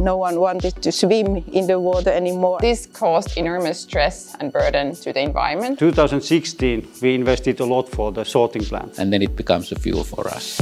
no one wanted to swim in the water anymore. This caused enormous stress and burden to the environment. 2016, we invested a lot for the sorting plant. And then it becomes a fuel for us.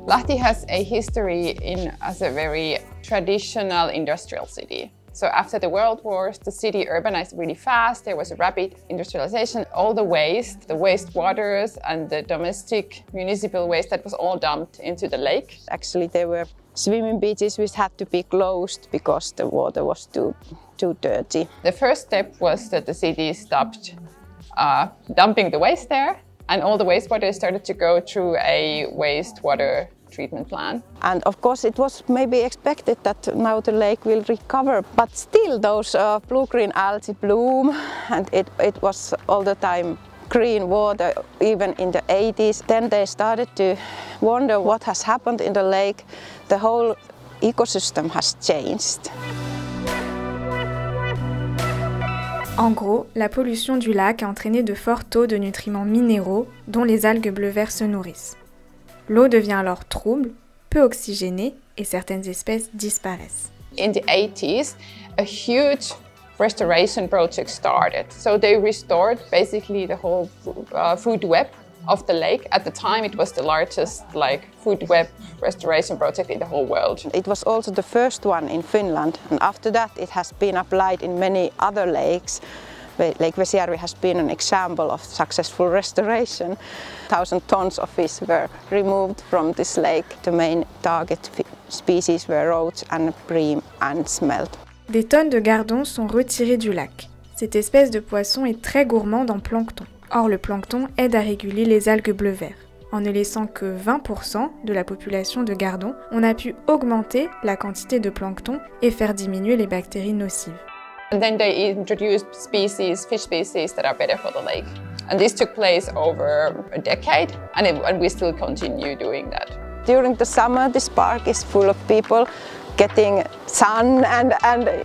Lahti has a history as a very traditional industrial city. So after the World Wars, the city urbanized really fast. There was a rapid industrialization. All the waste waters and the domestic municipal waste, that was all dumped into the lake. Actually, there were swimming beaches which had to be closed because the water was too dirty. The first step was that the city stopped dumping the waste there, and all the wastewater started to go through a wastewater treatment plant. And of course it was maybe expected that now the lake will recover, but still those blue-green algae bloom, and it was all the time green water, even in the 80s. Then they started to wonder what has happened in the lake. The whole ecosystem has changed. En gros, la pollution du lac a entraîné de forts taux de nutriments minéraux dont les algues bleu-vert se nourrissent. L'eau devient alors trouble, peu oxygénée et certaines espèces disparaissent. In the 80s, a huge restoration project started. So they restored basically the whole food web of the lake. At the time, it was the largest food web restoration project in the whole world. It was also the first one in Finland, and after that it has been applied in many other lakes. Lake Vesijärvi has been an example of successful restoration. 1,000 tons of fish were removed from this lake. The main target species were roach and bream and smelt. Des tonnes de gardons sont retirées du lac. Cette espèce de poisson est très gourmande en plancton. Or, le plancton aide à réguler les algues bleu-vert. En ne laissant que 20% de la population de gardons, on a pu augmenter la quantité de plancton et faire diminuer les bactéries nocives. And then they introduced fish species that are better for the lake. And this took place over a decade, and we still continue doing that. During the summer, this park is full of people getting sun and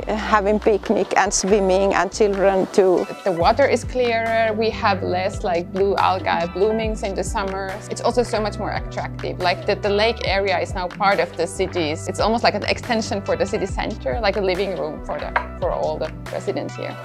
having picnic and swimming, and children too. The water is clearer, we have less blue algae bloomings in the summer. It's also so much more attractive. The lake area is now part of the cities. It's almost like an extension for the city center, like a living room for all the residents here.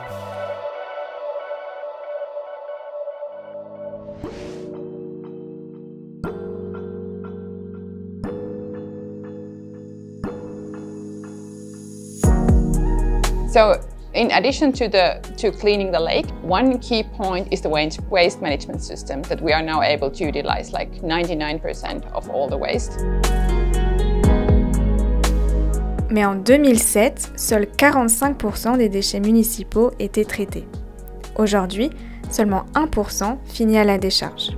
So, in addition to cleaning the lake, one key point is the waste management system that we are now able to utilize 99% of all the waste. Mais en 2007, seuls 45% des déchets municipaux étaient traités. Aujourd'hui, seulement 1% finit à la décharge.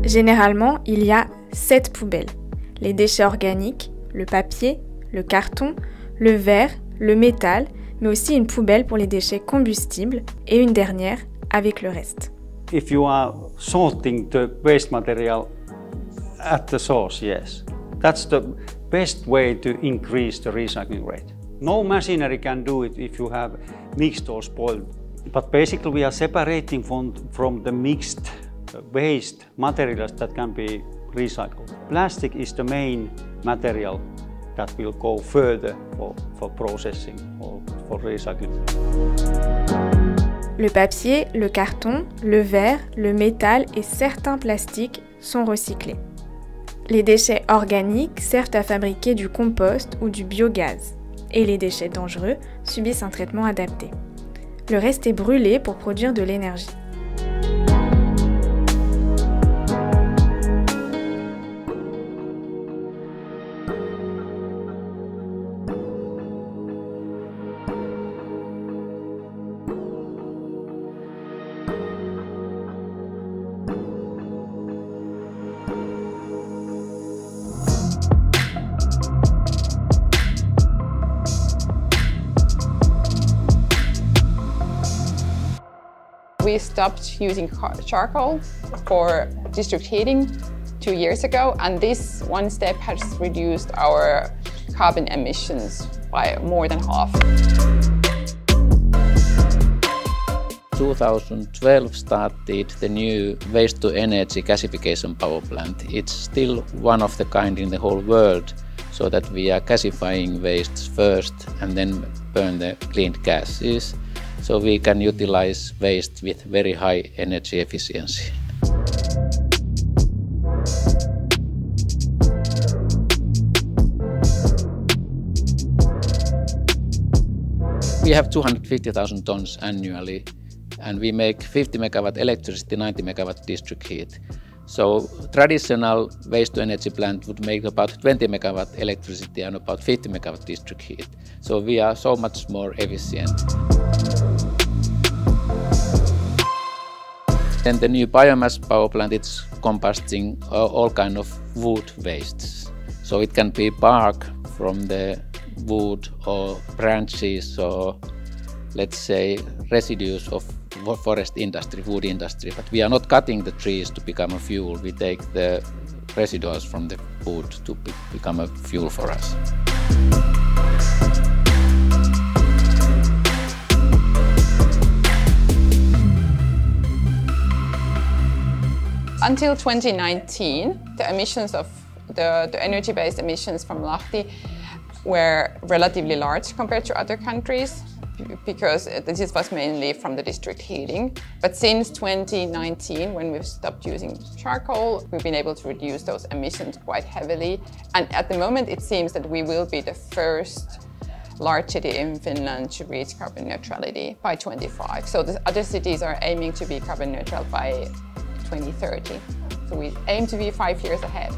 Généralement, il y a 7 poubelles. Les déchets organiques, le papier, le carton, le verre, le métal, mais aussi une poubelle pour les déchets combustibles et une dernière avec le reste. If you are sorting the waste material at the source, yes, that's the best way to increase the recycling rate. No machinery can do it if you have mixed or spoiled. But basically we are separating from the mixed waste materials that can be recycled. Plastic is the main material that will go further for processing or for recycling. Le papier, le carton, le verre, le métal et certains plastiques sont recyclés. Les déchets organiques servent à fabriquer du compost ou du biogaz, et les déchets dangereux subissent un traitement adapté. Le reste est brûlé pour produire de l'énergie. We stopped using charcoal for district heating 2 years ago, and this one step has reduced our carbon emissions by more than half. 2012 started the new waste-to-energy gasification power plant. It's still one of the kind in the whole world, so that we are gasifying wastes first and then burn the cleaned gases, so we can utilize waste with very high energy efficiency. We have 250,000 tons annually, and we make 50 megawatt electricity, 90 megawatt district heat. So traditional waste-to-energy plant would make about 20 megawatt electricity and about 50 megawatt district heat. So we are so much more efficient. Then the new biomass power plant, it's combusting all kind of wood wastes. So it can be bark from the wood or branches or, let's say, residues of forest industry, wood industry. But we are not cutting the trees to become a fuel. We take the residues from the wood to become a fuel for us. Until 2019, the emissions of the energy-based emissions from Lahti were relatively large compared to other countries, because this was mainly from the district heating. But since 2019, when we've stopped using charcoal, we've been able to reduce those emissions quite heavily. And at the moment, it seems that we will be the first large city in Finland to reach carbon neutrality by 2025. So the other cities are aiming to be carbon neutral by 2030. So we aim to be 5 years ahead.